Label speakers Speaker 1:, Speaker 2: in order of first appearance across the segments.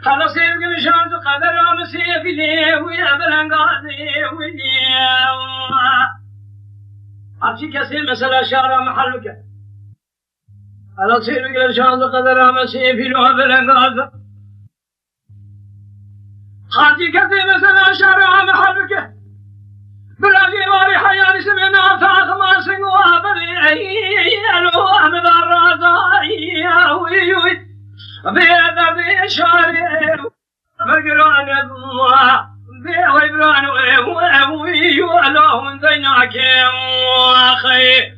Speaker 1: خلاص يمكن شانس قدر مسيف لي ويا بلنقاضي ويا أبشي كسير مثلا شارع محلك خلاص يمكن شانس قدر مسيف لي ويا بلنقاضي خاطي كسير مثلا شارع محلك بلاقي ماري حياني سمينا فاخ ما سنوا بلي ألو أمد الرازاي ويوي بيدا بيشاري بقران الله بيويبران ويو ألوهن ديناك وخي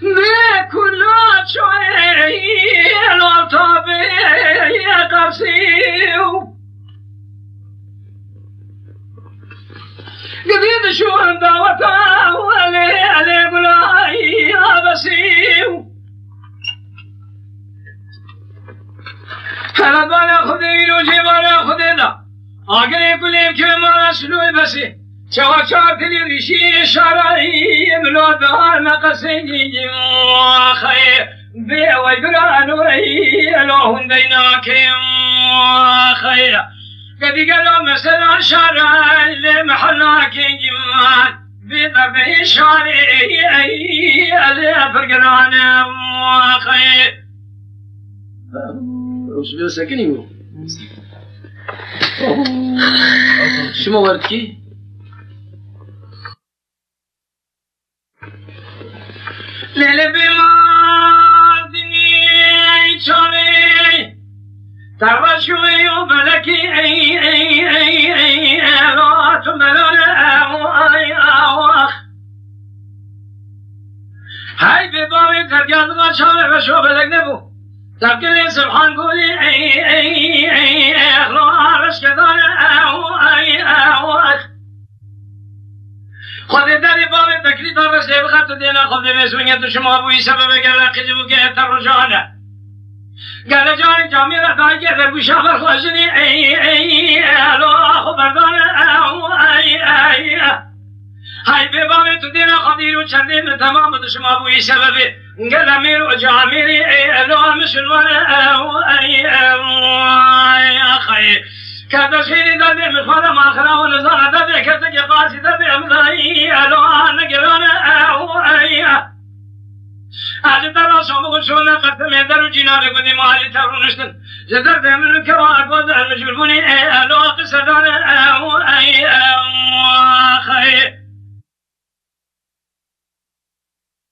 Speaker 1: بكل شيء الطبيعي قصير قديد شو دعوته علي بلاي بسيو هلا بالا خدين وجبالا خدينا اقري كلهم كما شلوي بسي شوا شارتني ريشي شراي ملودها نقصيني خير بي ويقران وي لوهن ديناك خير قد قالوا مثلا شارع لمحلاك جمال بطبع شارعي اللي فرقران وخير وش ساكنين شو وردكي ليلة بما دنيا شارعي ترى شوي وبلكي اي لا تملون اواخ هاي ببابي ترجع غشامه بشو بلك نبو تبكي سبحان قولي اي لا رش كذان اواخ خذ داري بابي تكريت الرسل بخط دينا خذ مسوينة شما ابوي سبب قال قجبو كيت الرجانه قال جاني جاميرة دايجة ذربو شافر خوشني اي الو اخو بردان اي هاي ببابي تدينا خدير وچندين تمام دشما بوي سببي قال امير وجاميري الو مسلمان اي اخي كذا سيري دادي مفادا ماخرا ونزانا دادي كتك قاسي دادي امدائي الو نقران اي أجدر أصابه شونا قدم يدرو جنار قدي مالي ترونشتن جدر دمن كوار قد المجبروني ألو قصدان